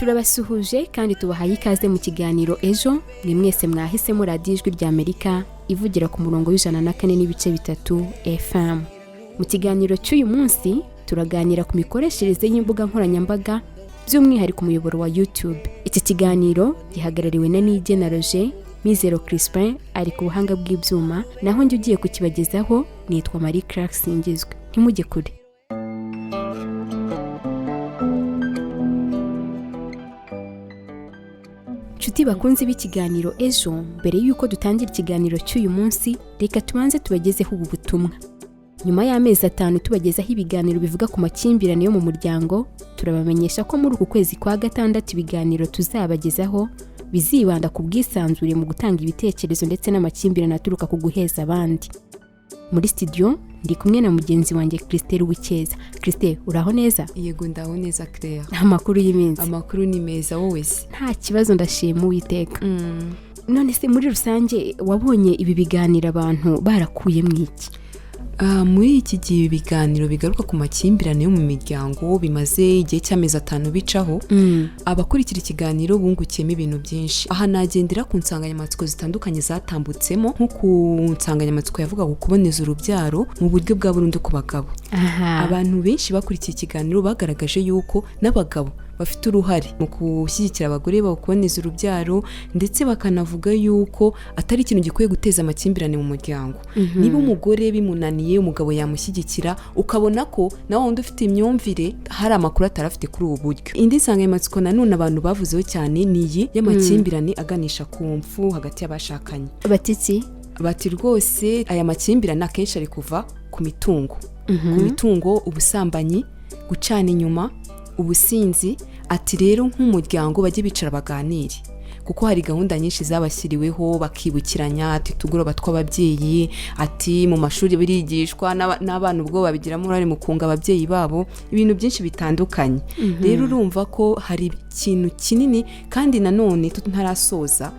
turabasuhuje kandi tubahaye ikaze mu kiganiro ejo. Ni mwese mwahisemo radiyo Ijwi ry'Amerika ivugira ku murongo w'104.3 FM. Mu kiganiro cy'uyu munsi turaganira ku mikoreshereze y'imbuga nkoranyambaga by'umwihariko umuyoboro wa YouTube. Iki kiganiro gihagarariwe na Nige na Roger, Mizero Crispin ari ku buhanga bw'ibyuma, naho njye ugiye kukibagezaho nitwa Marie Clark Singizwe. Ntimujye kure. Nshuti bakunzi b'ikiganiro ejo, mbere y'uko dutangira ikiganiro cy'uyu munsi, reka tubanze tubagezeho ubu butumwa. Nyuma y'amezi 5 tubagezaho ibiganiro bivuga ku makimbirane yo mu muryango, turabamenyesha ko muri uku kwezi kwa gatandatu ibiganiro tuzabagezaho bizibanda ku bwisanzure mu gutanga ibitekerezo ndetse n'amakimbirane aturuka ku guheza abandi. Muri studio ndi kumwe na mugenzi wanjye Christelle Wikeza. Christelle, uraho neza? Yego ndaho neza Claire. Amakuru y'iminsi? Amakuru ni meza, wowe se? Nta kibazo, ndashima Uwiteka. None se muri rusange wabonye ibi biganiro abantu barakuye mwiki? Muri iki gihe ibiganiro bigaruka ku makimbirane yo mu miryango bimaze igihe cy'amezi 5 bicaho, abakurikira ikiganiro bungukiyemo ibintu byinshi. Aha nagendera ku nsanganyamatsiko zitandukanye zatambutsemo, nko ku nsanganyamatsiko yavuga ku kuboneza urubyaro mu buryo bwa burundu ku bagabo. Abantu benshi bakurikiye ikiganiro bagaragaje yuko n'abagabo bafite uruhare mu gushyigikira abagore bakuboneza urubyaro, ndetse bakanavuga yuko atari ikintu gikwiye guteza amakimbirane mu muryango. Niba umugore bimunaniye umugabo yamushyigikira, ukabona ko nawe wundi ufite imyumvire hari amakuru atarafite kuri ubu buryo. Indi nsanganyamatsiko nanone abantu bavuzeho cyane ni iyi y'amakimbirane aganisha ku mfu hagati y'abashakanye. Bati rwose aya makimbirane akenshi ari kuva ku mitungo. Ku mitungo, ubusambanyi, gucana inyuma, ubusinzi. Ati rero nk'umuryango bajye bicara baganire, kuko hari gahunda nyinshi zabashyiriweho bakibukiranya. Ati tugoroba tw'ababyeyi, ati mu mashuri birigishwa n'abana ubwo babigiramo uruhare mu kunga ababyeyi babo, ibintu byinshi bitandukanye. Rero urumva ko hari ikintu kinini, kandi nanone ntarasoza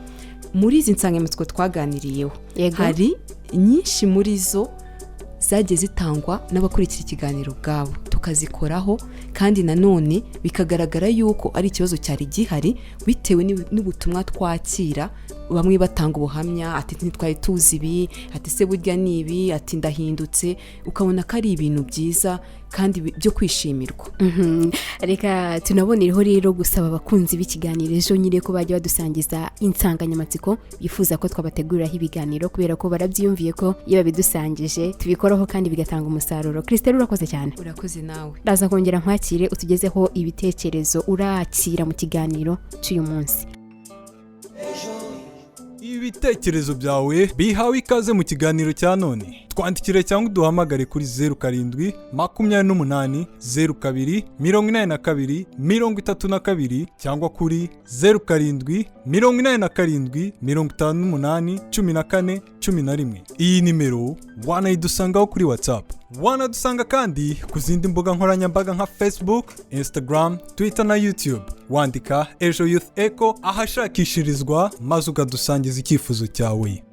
muri izi nsanganyamatsiko twaganiriyeho. Hari nyinshi muri zo zagiye zitangwa n'abakurikira ikiganiro bwabo, tukazikoraho, kandi nanone bikagaragara yuko ari ikibazo cyari gihari bitewe n'ubutumwa twakira. Bamwe batanga ubuhamya, ati ntitwari tuzi ibi, ati se burya nibi, ati ndahindutse. Ukabona ko ari ibintu byiza kandi byo kwishimirwa. Reka tunabonereho rero gusaba abakunzi b'ikiganiro ejo nyine ko bajya badusangiza insanganyamatsiko bifuza ko twabateguriraho ibiganiro, kubera ko barabyiyumviye ko iyo babidusangije tubikoraho kandi bigatanga umusaruro. Christelle, urakoze cyane. Urakoze nawe. Ndaza kongera nkwakire utugezeho ibitekerezo urakira mu kiganiro cy'uyu munsi. Ibitekerezo byawe bihawe ikaze mu kiganiro cya none. Twandikire cyangwa uduhamagare kuri 07 28 02 82 32 cyangwa kuri 07 87 58 14 11. Iyi nimero wanayidusangaho kuri WhatsApp. Wanadusanga kandi ku zindi mbuga nkoranyambaga nka Facebook, Instagram, Twitter na YouTube. Wandika Ejo Youth Echo ahashakishirizwa, maze ukadusangiza icyifuzo cyawe.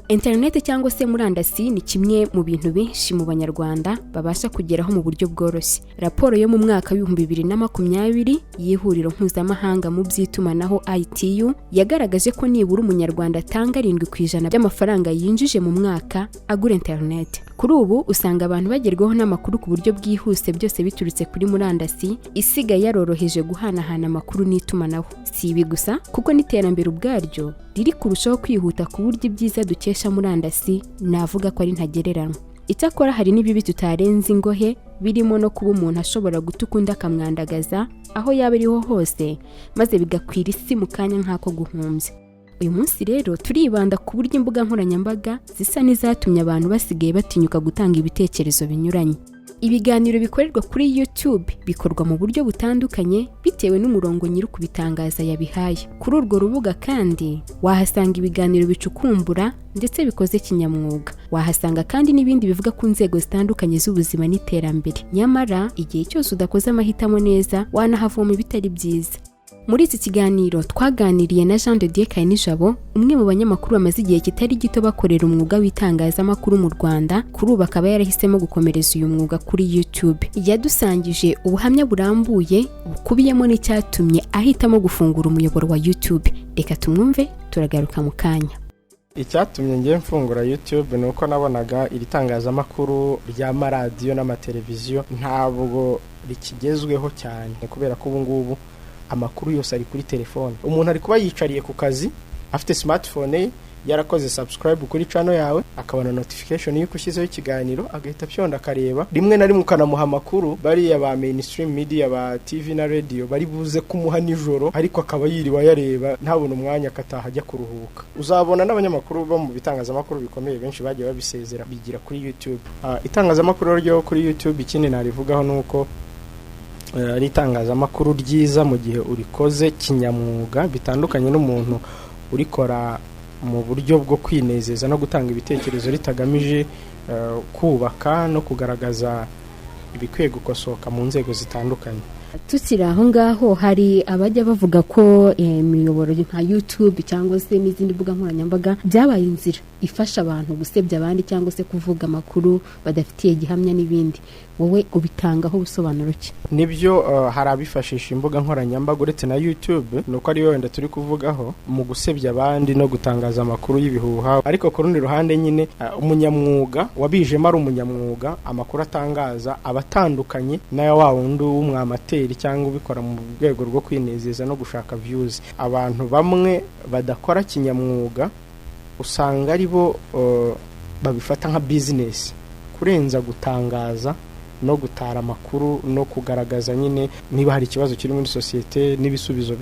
Internet cyangwa se murandasi ni kimwe mu bintu benshi mu Banyarwanda babasha kugeraho mu buryo bworoshye. Raporo yo mu mwaka wa 2020 y'ihuriro mpuzamahanga mu by'itumanaho ITU yagaragaje ko nibura umunyarwanda atanga 7% by'amafaranga yinjije mu mwaka agura internet. Kuri ubu usanga abantu bagerwaho n'amakuru ku buryo bwihuse, byose biturutse kuri murandasi isigaye yaroroheje guhanahana amakuru n'itumanaho. Si ibi gusa, kuko n'iterambere ubwaryo riri kurushaho kwihuta ku buryo ibyiza dukesha murandasi navuga ko ari ntagereranywa. Icyakora hari n'ibibi tutarenze ingohe, birimo no kuba umuntu ashobora gutukunda akamwandagaza aho yaba ariho hose, maze bigakwira isi mu kanya nk'ako guhumbya. Uyu munsi rero turibanda ku buryo imbuga nkoranyambaga zisa n'izatumye abantu basigaye batinyuka gutanga ibitekerezo binyuranye. Ibiganiro bikorerwa kuri YouTube bikorwa mu buryo butandukanye bitewe n'umurongo nyiri kubitangaza yabihaye. Kuri urwo rubuga kandi wahasanga ibiganiro bicukumbura ndetse bikoze kinyamwuga. Wahasanga kandi n'ibindi bivuga ku nzego zitandukanye z'ubuzima n'iterambere. Nyamara igihe cyose udakoze amahitamo neza, wanahavoma ibitari byiza. Muri iki kiganiro twaganiriye na Jean de Dieu Kayinijabo, umwe mu banyamakuru bamaze igihe kitari gito bakorera umwuga w'itangazamakuru mu Rwanda, kuri ubu akaba yarahisemo gukomereza uyu mwuga kuri YouTube. Yadusangije ubuhamya burambuye bukubiyemo n'icyatumye ahitamo gufungura umuyoboro wa YouTube. Reka tumwumve, turagaruka mu kanya. Icyatumye ngiye mfungura YouTube ni uko nabonaga iri tangazamakuru ry'amaradiyo n'amateleviziyo ntabwo rikigezweho cyane, kubera ko ubu ngubu amakuru yose ari kuri telefone. Umuntu ari kuba yicariye ku kazi afite smartphone yarakoze subscribe kuri channel yawe, akabona notification y'uko ushyizeho ikiganiro, agahita pyonda akareba. Rimwe na rimwe ukanamuha amakuru bari ya ba mainstream media, ba TV na radio bari buze kumuha nijoro, ariko akaba yiriwa yareba ntabona umwanya akataha ajya kuruhuka. Uzabona n'abanyamakuru bo mu bitangazamakuru bikomeye benshi bagiye babisezera bigira kuri YouTube. Itangazamakuru ryo kuri YouTube ikindi narivugaho nuko ari itangazamakuru ryiza mu gihe urikoze kinyamwuga, bitandukanye n'umuntu urikora mu buryo bwo kwinezeza no gutanga ibitekerezo ritagamije kubaka no kugaragaza ibikwiye gukosoka mu nzego zitandukanye. Tukiri aho ngaho, hari abajya bavuga ko imiyoboro nka YouTube cyangwa se n'izindi mbuga nkoranyambaga byabaye inzira ifasha abantu gusebya abandi cyangwa se kuvuga amakuru badafitiye gihamya n'ibindi. Wowe ubitangaho ubusobanuro ki? Nibyo, hari abifashisha imbuga nkoranyambaga uretse na YouTube, nuko ari wenda turi kuvugaho mu gusebya abandi no gutangaza amakuru y'ibihuha. Ariko ku rundi ruhande nyine umunyamwuga wabijemo ari umunyamwuga, amakuru atangaza abatandukanye n'aya wa wundi w'umwamateri cyangwa ubikora mu rwego rwo kwinezeza no gushaka views. Abantu bamwe badakora kinyamwuga usanga ari bo babifata nka business kurenza gutangaza no gutara amakuru no kugaragaza nyine niba hari ikibazo kiri muri societe n'ibisubizo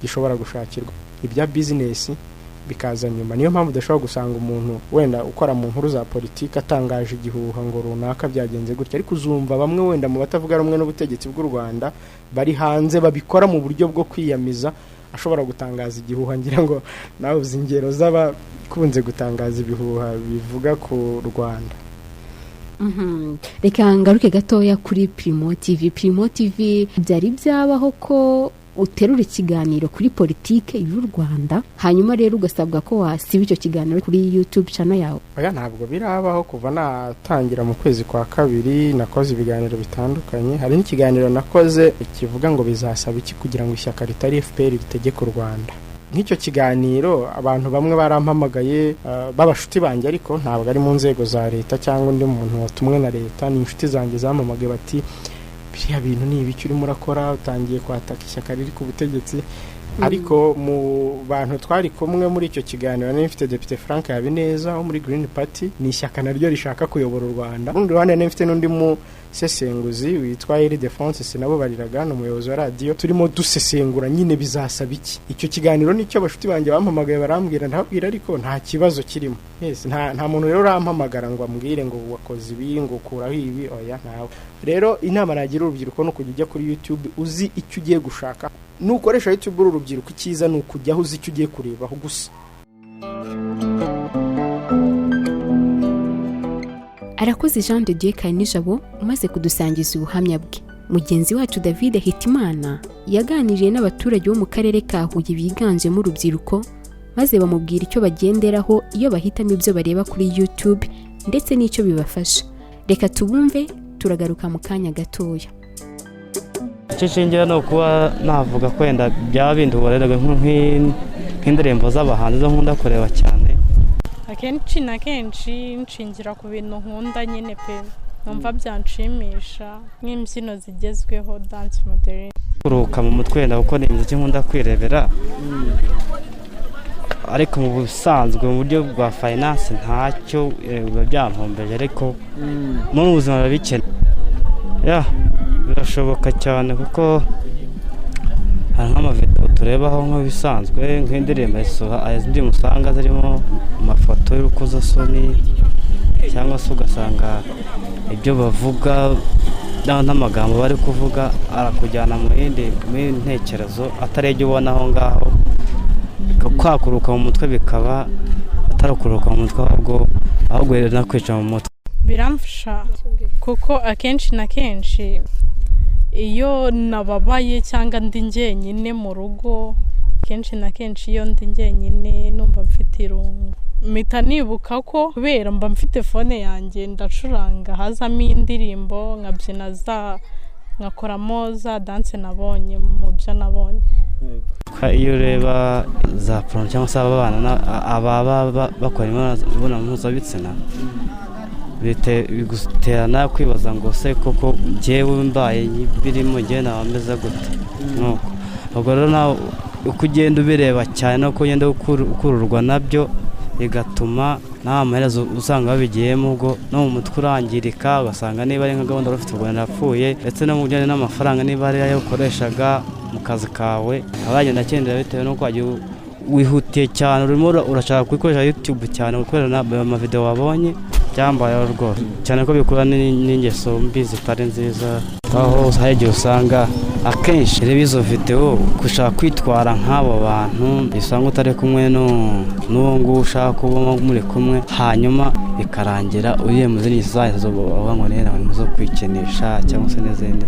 gishobora gushakirwa. Ibya business bikaza nyuma. Niyo mpamvu udashobora gusanga umuntu wenda ukora mu nkuru za politiki atangaje igihuha ngo runaka byagenze gutya, ariko uzumva bamwe wenda mu batavuga rumwe n'ubutegetsi bw'u Rwanda bari hanze babikora mu buryo bwo kwiyamiza, ashobora gutangaza igihuha. Ngira ngo nawe uzi ingero z'abakunze gutangaza ibihuha bivuga ku Rwanda. Reka ngaruke gatoya kuri Primo TV. Primo TV byari byabaho ko uterura ikiganiro kuri politike y'u Rwanda, hanyuma rero ugasabwa ko wasiba icyo kiganiro kuri YouTube channel yawe? Oya, ntabwo birabaho. Kuva natangira mu kwezi kwa kabiri nakoze ibiganiro bitandukanye. Hari n'ikiganiro nakoze kivuga ngo bizasaba iki kugira ngo ishyaka ritari FPR ritegeke u Rwanda. Nk'icyo kiganiro abantu bamwe barampamagaye babashuti banjye, ariko ntabwo ari mu nzego za leta cyangwa undi muntu watumwe na leta. Ni inshuti zanjye zampamagaye bati biriya bintu ni ibiki urimo urakora, utangiye kwataka ishyaka riri ku butegetsi. Ariko mu bantu twari kumwe muri icyo kiganiro nari mfite Depite Frank Habineza wo muri Green Party, ni ishyaka naryo rishaka kuyobora u Rwanda. Urundi ruhande nari mfite n'undi musesenguzi witwa Eri Defonse nabo bariraga n'umuyobozi wa radio, turimo dusesengura nyine bizasaba iki. Icyo kiganiro nicyo abashuti banjye bampamagaye barambwira, ndababwira ariko nta kibazo kirimo. Yes, nta muntu rero rampamagara ngo ambwire ngo wakoze ibi ngo kuraho ibi, oya ntawe. Rero inama nagira urubyiruko no kujya kuri YouTube uzi icyo ugiye gushaka. Nukoresha YouTube urubyiruko icyiza ni ukujyaho uzi icyo ugiye kurebaho gusa. Arakoze Jean de Dieu Kayinijabo umaze kudusangiza ubuhamya bwe. Mugenzi wacu David Hitimana yaganiriye n'abaturage bo mu karere ka Huye biganjemo urubyiruko, maze bamubwira icyo bagenderaho iyo bahitamo ibyo bareba kuri YouTube ndetse n'icyo bibafasha. Reka tubumve, turagaruka mu kanya gatoya. Icyo no kuba navuga ko wenda byaba binduboreraga nk'indirimbo z'abahanzi zo nkunda kureba cyane. Akenshi na kenshi nshingira ku bintu nkunda nyine pe, numva byanshimisha nk'imbyino zigezweho, dance modern. Kuruka mu mutwe wenda kuko ni imiziki nkunda kwirebera, ariko mu busanzwe mu buryo bwa finance ntacyo biba byampombeje, ariko mu buzima bikeneye birashoboka cyane kuko hari nk'amavideo turebaho nk'ibisanzwe nk'indirimbo izindi musanga zirimo amafoto y'urukozasoni, cyangwa se ugasanga ibyo bavuga n'amagambo bari kuvuga arakujyana mu yindi ntekerezo atari ibyo ubona aho ngaho, kwakuruka mu mutwe bikaba atarakuruka mu mutwe ahubwo rero nakwica mu mutwe. Biramfasha kuko akenshi na kenshi iyo nababaye cyangwa ndi njyenyine mu rugo, kenshi na kenshi iyo ndi njyenyine numva mfite irungu, mpita nibuka ko kubera mba mfite fone yanjye ndacuranga hazamo indirimbo nkabyina nkakoramo za danse nabonye mu byo nabonye. Iyo ureba za porno cyangwa se ababa bakora imibonano mpuzabitsina biguterana kwibaza ngo se koko njyewe mbaye birimo njyewe naba meze gute. Nuko ubwo rero nawe uko ugenda ubireba cyane no ugenda ukururwa nabyo bigatuma nta maherezo usanga babigiyemo, ubwo no mu mutwe urangirika ugasanga niba ari nka gahunda ufite ubwo narapfuye, ndetse no mu bijyanye n'amafaranga niba ari ayo ukoreshaga mu kazi kawe abagenda akendera bitewe n'uko wagiye wihutiye cyane, urimo urashaka gukoresha YouTube cyane gukorera amavideo wabonye byambayeho rwose cyane ko bikura n'ingeso mbi zitari nziza, aho hari igihe usanga akenshi reba izo video gushaka kwitwara nk'abo bantu bisanga utari kumwe n'uwo nguwo ushaka kuba muri kumwe, hanyuma bikarangira uriye mu zindi zayo zo ngo nera zo kwikinisha cyangwa se n'izindi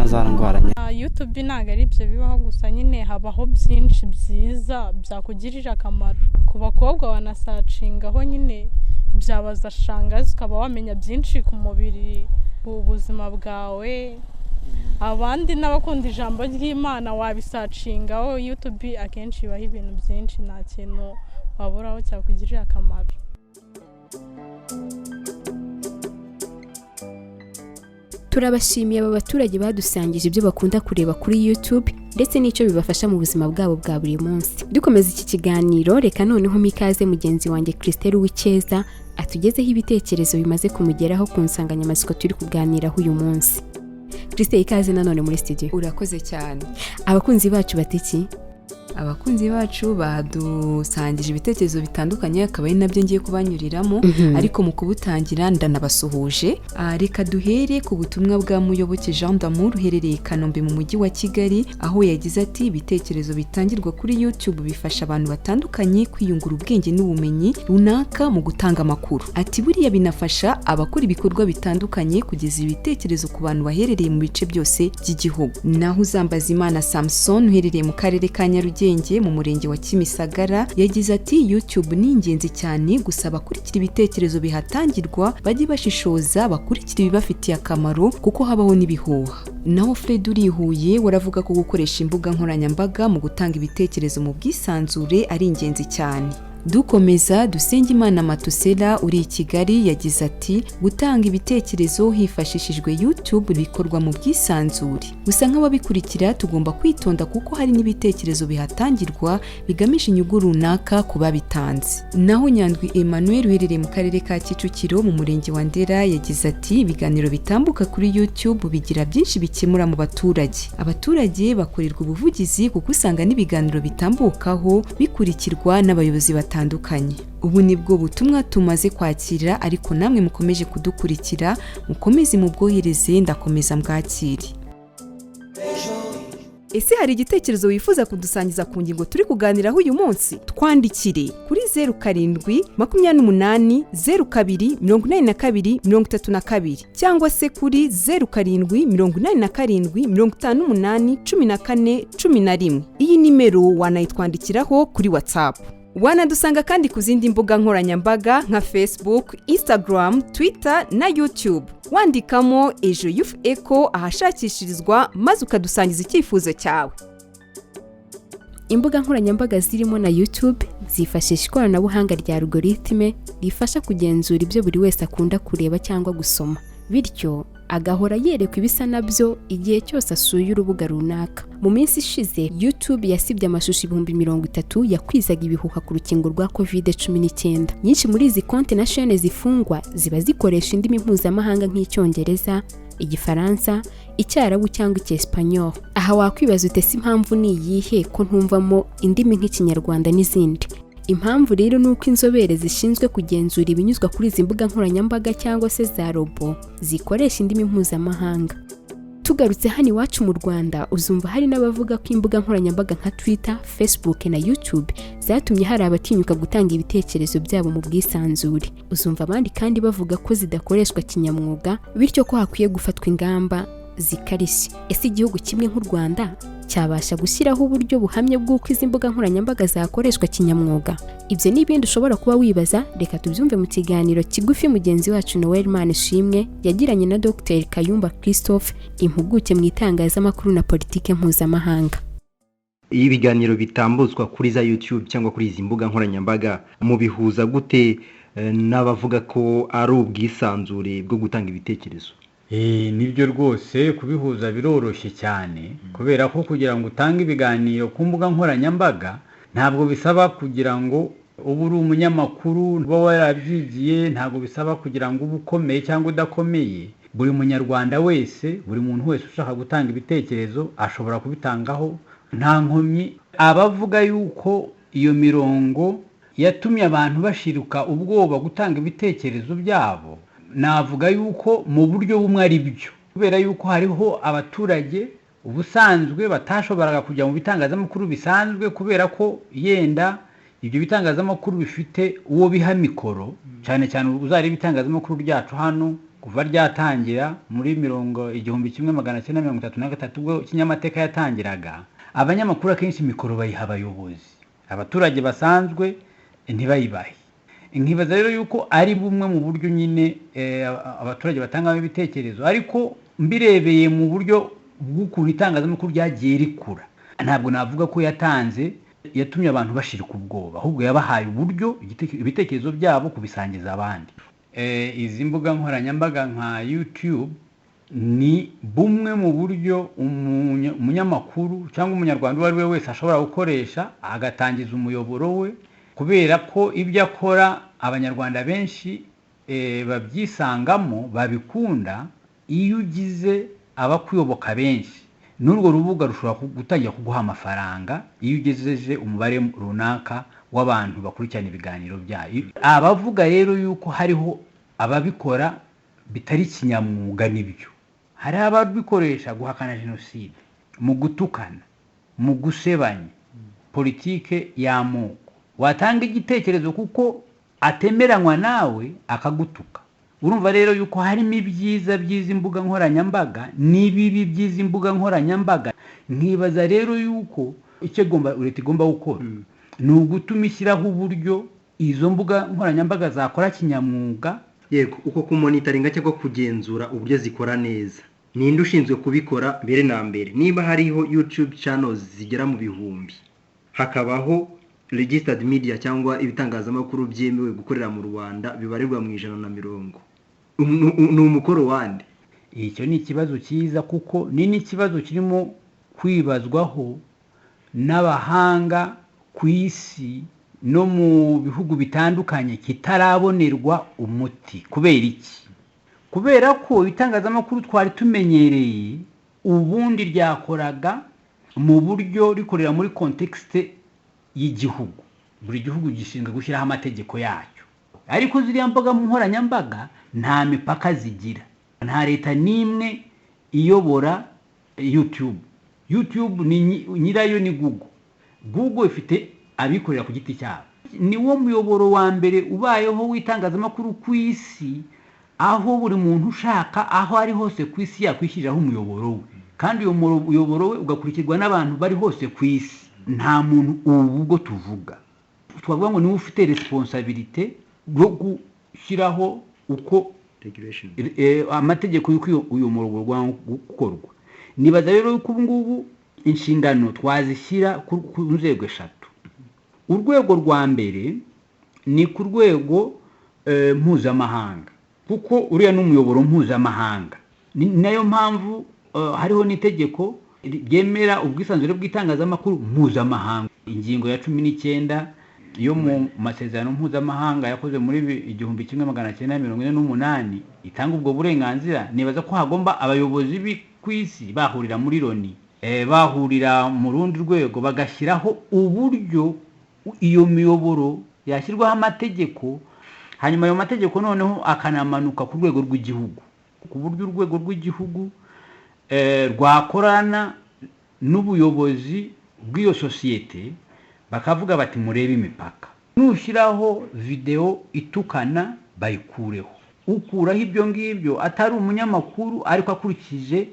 za ndwara. YouTube ntabwo ari ibyo bibaho gusa, nyine habaho byinshi byiza byakugirira akamaro. Ku bakobwa wanasacingaho nyine byabaza shangazi ukaba wamenya byinshi ku mubiri, ku buzima bwawe. Abandi n'abakunda ijambo ry'Imana wabisacingaho, YouTube akenshi ibaho ibintu byinshi, nta kintu waburaho cyakugirira akamaro. Turabashimiye aba baturage badusangije ibyo bakunda kureba kuri YouTube ndetse n'icyo bibafasha mu buzima bwabo bwa buri munsi. Dukomeza iki kiganiro, reka noneho mikaze mugenzi wanjye Christelle Uwicyeza atugezeho ibitekerezo bimaze kumugeraho ku nsanganyamatsiko turi kuganiraho uyu munsi. Christelle, ikaze nanone muri studio. Urakoze cyane. Abakunzi bacu batiki? Abakunzi bacu badusangije ibitekerezo bitandukanye, akaba ari nabyo ngiye kubanyuriramo, ariko mu kubutangira ndanabasuhuje. Reka duhere ku butumwa bwa Muyoboke Jean d'Amour uherereye i Kanombe mu mujyi wa Kigali, aho yagize ati ibitekerezo bitangirwa kuri YouTube bifasha abantu batandukanye kwiyungura ubwenge n'ubumenyi runaka mu gutanga amakuru. Ati buriya binafasha abakora ibikorwa bitandukanye kugeza ibitekerezo ku bantu baherereye mu bice byose by'igihugu. Naho Uzambazimana Samson uherereye mu karere ka Nyarugenge mu murenge wa Kimisagara yagize ati YouTube ni ingenzi cyane, gusa abakurikira ibitekerezo bihatangirwa bajye bashishoza bakurikira ibibafitiye akamaro kuko habaho n'ibihuha. Naho Fred urihuye waravuga ko gukoresha imbuga nkoranyambaga mu gutanga ibitekerezo mu bwisanzure ari ingenzi cyane. Dukomeza Dusengimana Matusela uri i Kigali yagize ati gutanga ibitekerezo hifashishijwe YouTube bikorwa mu bwisanzure, gusa nk'ababikurikira tugomba kwitonda kuko hari n'ibitekerezo bihatangirwa bigamije inyungu runaka ku babitanze. Naho Nyandwi Emmanuel uherereye mu karere ka Kicukiro mu murenge wa Ndera yagize ati ibiganiro bitambuka kuri YouTube bigira byinshi bikemura mu baturage. Abaturage bakorerwa ubuvugizi kuko usanga n'ibiganiro bitambukaho bikurikirwa n'abayobozi batandukanye. Ubu nibwo butumwa tumaze kwakira, ariko namwe mukomeje kudukurikira mukomeze mu bwohereze ndakomeza mbwakire. Ese hari igitekerezo wifuza kudusangiza ku ngingo turi kuganiraho uyu munsi? Twandikire kuri 0728028232 cyangwa se kuri 0787581411. Iyi nimero wanayitwandikiraho kuri WhatsApp. Wanadusanga kandi ku zindi mbuga nkoranyambaga nka Facebook, Instagram, Twitter na YouTube. Wandikamo Ejo Youth Echo ahashakishirizwa maze ukadusangiza icyifuzo cyawe. Imbuga nkoranyambaga zirimo na YouTube zifashisha ikoranabuhanga rya algoritme rifasha kugenzura ibyo buri wese akunda kureba cyangwa gusoma, bityo agahora yerekwa ibisa nabyo igihe cyose asuye urubuga runaka. Mu minsi ishize YouTube yasibye amashusho 30,000 yakwizaga ibihuha ku rukingo rwa COVID-19. Nyinshi muri izi konti na chaîne zifungwa ziba zikoresha indimi mpuzamahanga nk'icyongereza, igifaransa, icyarabu cyangwa icyesipanyol. Aha wakwibaza utese impamvu ni iyihe ko ntumvamo indimi nk'ikinyarwanda n'izindi. Impamvu rero nuko inzobere zishinzwe kugenzura ibinyuzwa kuri izi mbuga nkoranyambaga cyangwa se za robo zikoresha indimi mpuzamahanga. Tugarutse hano iwacu mu Rwanda, uzumva hari n'abavuga ko imbuga nkoranyambaga nka Twitter, Facebook na YouTube zatumye hari abatinyuka gutanga ibitekerezo byabo mu bwisanzure. Uzumva abandi kandi bavuga ko zidakoreshwa kinyamwuga, bityo ko hakwiye gufatwa ingamba zikarishye. Ese igihugu kimwe nk'u Rwanda cyabasha gushyiraho uburyo buhamye bw'uko izi mbuga nkoranyambaga zakoreshwa kinyamwuga? Ibyo n'ibindi ushobora kuba wibaza, reka tubyumve mu kiganiro kigufi mugenzi wacu Noel Manishimwe yagiranye na Dr Kayumba Christophe, impuguke mu itangazamakuru na politike mpuzamahanga. Iyi biganiro bitambuzwa kuri za YouTube cyangwa kuri izi mbuga nkoranyambaga mubihuza gute n'abavuga ko ari ubwisanzure bwo gutanga ibitekerezo? Nibyo rwose kubihuza biroroshye cyane, kubera ko kugira ngo utange ibiganiro ku mbuga nkoranyambaga ntabwo bisaba kugira ngo ubu uri umunyamakuru uba warabyigiye, ntabwo bisaba kugira ngo ube ukomeye cyangwa udakomeye. Buri munyarwanda wese, buri muntu wese ushaka gutanga ibitekerezo ashobora kubitangaho nta nkomyi. Abavuga yuko iyo mirongo yatumye abantu bashiruka ubwoba gutanga ibitekerezo byabo, navuga yuko mu buryo bumwe ari byo, kubera yuko hariho abaturage ubusanzwe batashoboraga kujya mu bitangazamakuru bisanzwe, kubera ko yenda ibyo bitangazamakuru bifite uwo biha mikoro, cyane cyane uzari ibitangazamakuru ryacu hano kuva ryatangira muri 1933 ubwo kinyamateka yatangiraga. Abanyamakuru akenshi mikoro bayiha abayobozi, abaturage basanzwe ntibayibahe. Nkibaza rero yuko ari bumwe mu buryo nyine abaturage batangamo ibitekerezo, ariko mbirebeye mu buryo bw'ukuntu itangazamakuru ryagiye rikura, ntabwo navuga ko yatumye abantu bashirika ubwoba, ahubwo yabahaye uburyo ibitekerezo byabo kubisangiza abandi. Izi mbuga nkoranyambaga nka YouTube ni bumwe mu buryo umunyamakuru cyangwa umunyarwanda uwo ari we wese ashobora gukoresha agatangiza umuyoboro we, kubera ko ibyo akora abanyarwanda benshi babyisangamo, babikunda. Iyo ugize abakuyoboka benshi, n'urwo rubuga rushobora gutangira kuguha amafaranga iyo ugejeje umubare runaka w'abantu bakurikirana ibiganiro byayo. Abavuga rero yuko hariho ababikora bitari kinyamwuga, nibyo. Hari ababikoresha guhakana jenoside, mu gutukana, mu gusebanya politike y'amoko. Watanga igitekerezo kuko atemeranywa nawe akagutuka. Urumva rero yuko harimo ibyiza by'izi mbuga nkoranyambaga n'ibibi by'izi mbuga nkoranyambaga. Nkibaza rero yuko icyo leta igomba gukora ni ugutuma ishyiraho uburyo izo mbuga nkoranyambaga zakora kinyamwuga. Yego, uko kumonitoringa cyangwa kugenzura uburyo zikora neza. Ninde ushinzwe kubikora mbere na mbere? Niba hariho YouTube channels zigera mu bihumbi, hakabaho registered media cyangwa ibitangazamakuru byemewe gukorera mu Rwanda bibarirwa mu 150, ni umukoro wande? Icyo ni ikibazo cyiza, kuko ni n'ikibazo kirimo kwibazwaho n'abahanga ku isi no mu bihugu bitandukanye, kitarabonerwa umuti. Kubera iki? Kubera ko itangazamakuru twari tumenyereye ubundi ryakoraga mu buryo rikorera muri context y'igihugu, buri gihugu gishinzwe gushyiraho amategeko yacyo. Ariko ziriya mbuga nkoranyambaga nta mipaka zigira, nta leta n'imwe iyobora YouTube. YouTube ni nyirayo ni Google ifite abikorera ku giti cyabo. Ni wo muyoboro wa mbere ubayeho w'itangazamakuru ku isi, aho buri muntu ushaka aho ari hose ku isi yakwishyiriraho umuyoboro we, kandi uyo muyoboro we ugakurikirwa n'abantu bari hose ku isi. Nta muntu ubwo tuvuga twavuga ngo niwe ufite responsibility yo gushyiraho uko amategeko y'uko uyu muyoboro gukorwa. Nibaza rero yuko ubu ngubu inshingano twazishyira ku nzego eshatu. Urwego rwa mbere ni ku rwego mpuzamahanga, kuko uriya n'umuyoboro mpuzamahanga. Nayo mpamvu hariho n'itegeko ryemera ubwisanzure bw'itangazamakuru mpuzamahanga. Ingingo ya 19 yo mu masezerano mpuzamahanga yakoze muri 1948 itanga ubwo burenganzira. Nibaza ko hagomba abayobozi ku isi bahurira muri Loni, bahurira mu rundi rwego, bagashyiraho uburyo iyo miyoboro yashyirwaho amategeko, hanyuma ayo mategeko noneho akanamanuka ku rwego rw'igihugu, ku buryo urwego rw'igihugu rwakorana n'ubuyobozi bw'iyo sosiyete, bakavuga bati murebe imipaka. Nushyiraho video itukana bayikureho. Ukuraho ibyo ngibyo atari umunyamakuru ariko akurikije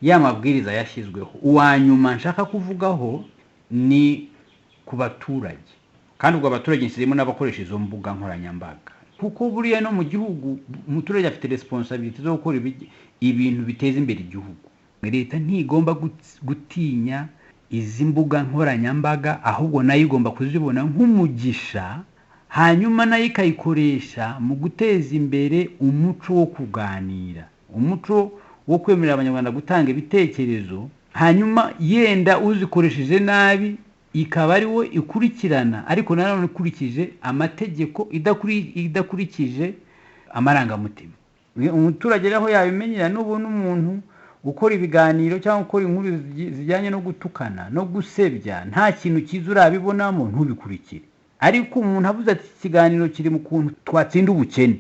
ya mabwiriza yashyizweho. Uwa nyuma nshaka kuvugaho ni ku baturage, kandi ubwo abaturage nshyizemo n'abakoresha izo mbuga nkoranyambaga, kuko buriya no mu gihugu umuturage afite responsibility zo gukora ibintu biteza imbere igihugu. Leta ntigomba gutinya izi mbuga nkoranyambaga, ahubwo nayo igomba kuzibona nk'umugisha, hanyuma nayo ikayikoresha mu guteza imbere umuco wo kuganira, umuco wo kwemerera abanyarwanda gutanga ibitekerezo, hanyuma yenda uzikoresheje nabi ikaba ari we ikurikirana, ariko nanone ikurikije amategeko, idakurikije amarangamutima. Umuturage rero yabimenyera n'ubu n'umuntu ukora ibiganiro cyangwa ukora inkuru zijyanye no gutukana no gusebya, nta kintu cyiza urabibonamo, ntubikurikire. Ariko umuntu avuze ati ikiganiro kiri mu kuntu twatsinda ubukene,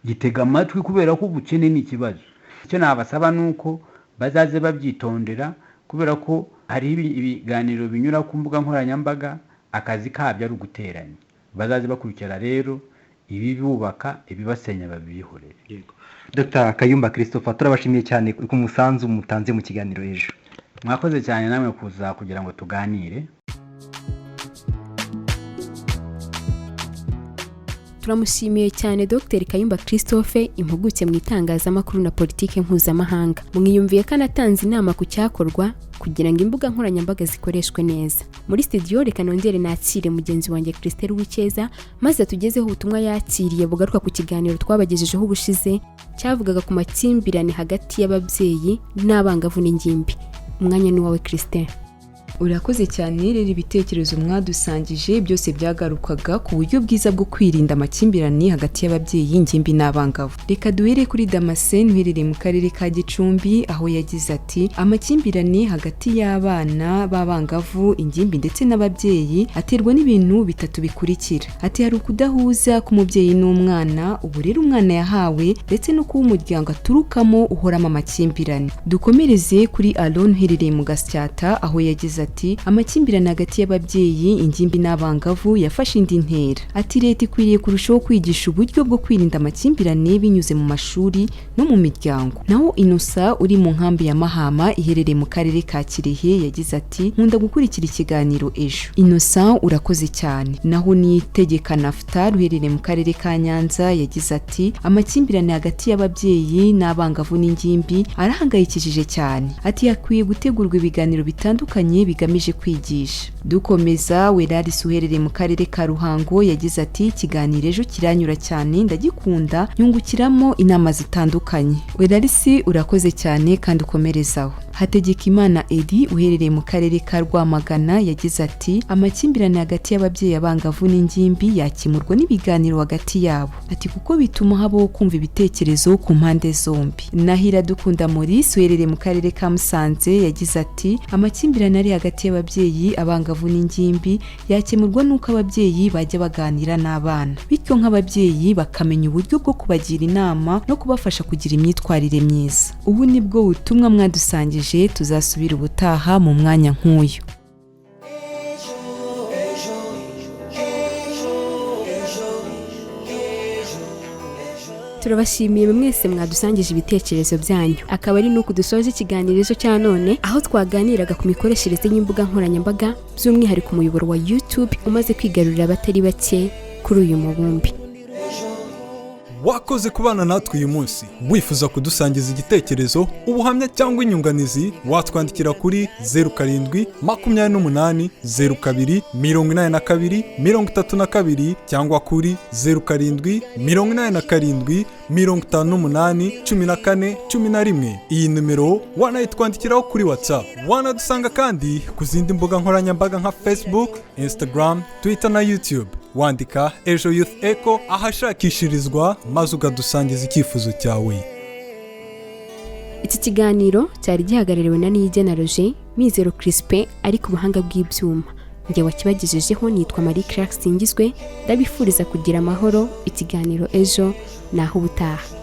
gitega amatwi, kubera ko ubukene ni ikibazo. Icyo nabasaba nuko bazaze babyitondera, kubera ko hari ibiganiro binyura ku mbuga nkoranyambaga, akazi kabyo ari uguteranya. Bazaze bakurikira rero ibibubaka, ibibasenya babihorere. Yego. Dr. Kayumba Christopher, turabashimiye cyane ku musanzu mutanze mu kiganiro ejo. Mwakoze cyane namwe kuza kugira ngo tuganire. Turamushimiye cyane Dr. Kayumba Christophe, impuguke mu itangazamakuru na politike mpuzamahanga. Mwiyumviye ko anatanze inama ku cyakorwa kugira ngo imbuga nkoranyambaga zikoreshwe neza. Muri studio reka nongere nakire mugenzi wanjye Christelle Wikeza, maze tugezeho ubutumwa yakiriye bugaruka ku kiganiro twabagejejeho ubushize cyavugaga ku makimbirane hagati y'ababyeyi n'abangavu n'ingimbi. Umwanya ni wawe Christelle. Urakoze cyane. Rero ibitekerezo mwadusangije byose byagarukaga ku buryo bwiza bwo kwirinda amakimbirane hagati y'ababyeyi, ingimbi n'abangavu. Reka duhere kuri Damascene uherereye mu karere ka Gicumbi, aho yagize ati amakimbirane hagati y'abana b'abangavu, ingimbi ndetse n'ababyeyi aterwa n'ibintu bitatu bikurikira. Ati hari ukudahuza k'umubyeyi n'umwana, uburere umwana yahawe, ndetse no kuba umuryango aturukamo uhoramo amakimbirane. Dukomereze kuri Alon uherereye mu Gasyata, aho yagize ati amakimbirane hagati y'ababyeyi, ingimbi n'abangavu yafashe indi ntera. Ati leta ikwiriye kurushaho kwigisha uburyo bwo kwirinda amakimbirane binyuze mu mashuri no mu miryango. Naho Innocent uri mu nkambi ya Mahama iherereye mu karere ka Kirehe yagize ati nkunda gukurikira ikiganiro ejo. Innocent urakoze cyane. Naho Niyitegeka Naphtal uherereye mu karere ka Nyanza yagize ati amakimbirane hagati y'ababyeyi n'abangavu n'ingimbi arahangayikishije cyane. Ati yakwiye gutegurwa ibiganiro bitandukanye bigamije kwigisha. Dukomeza, Weraris uherereye mu karere ka Ruhango yagize ati ikiganiro ejo kiranyura cyane, ndagikunda, nyungukiramo inama zitandukanye. Weraris urakoze cyane kandi ukomerezaho. Hategekimana Edi uherereye mu karere ka Rwamagana yagize ati amakimbirane hagati y'ababyeyi, abangavu n'ingimbi yakemurwa n'ibiganiro hagati yabo. Ati kuko bituma habaho kumva ibitekerezo ku mpande zombi. Nahira Dukunda Maurice uherereye mu karere ka Musanze yagize ati amakimbirane ari hagati y'ababyeyi, abangavu n'ingimbi yakemurwa n'uko ababyeyi bajya baganira n'abana, bityo nk'ababyeyi bakamenya uburyo bwo kubagira inama no kubafasha kugira imyitwarire myiza. Ubu nibwo butumwa mwadusangije, tuzasubira ubutaha mu mwanya nk'uyu. Turabashimiye mwese mwadusangije ibitekerezo byanyu. Akaba ari nuko dusoje ikiganiro ejo cya none, aho twaganiraga ku mikoreshereze y'imbuga nkoranyambaga, by'umwihariko umuyoboro wa YouTube umaze kwigarurira abatari bake kuri uyu mubumbi. Wakoze kubana natwe uyu munsi. Wifuza kudusangiza igitekerezo, ubuhamya cyangwa inyunganizi, watwandikira kuri 07 28 02 82 32 cyangwa kuri 07 87 58 14 11. Iyi numero wanayitwandikiraho kuri WhatsApp. Wanadusanga kandi ku zindi mbuga nkoranyambaga nka Facebook, Instagram, Twitter na YouTube. Wandika Ejo Youth Echo ahashakishirizwa, maze ukadusangiza icyifuzo cyawe. Iki kiganiro cyari gihagarariwe na Niyigena Roger, Mizero Crispin ari ku buhanga bw'ibyuma. Njye wakibagejejeho nitwa Marie Clark Singizwe, ndabifuriza kugira amahoro. Ikiganiro ejo naho ubutaha.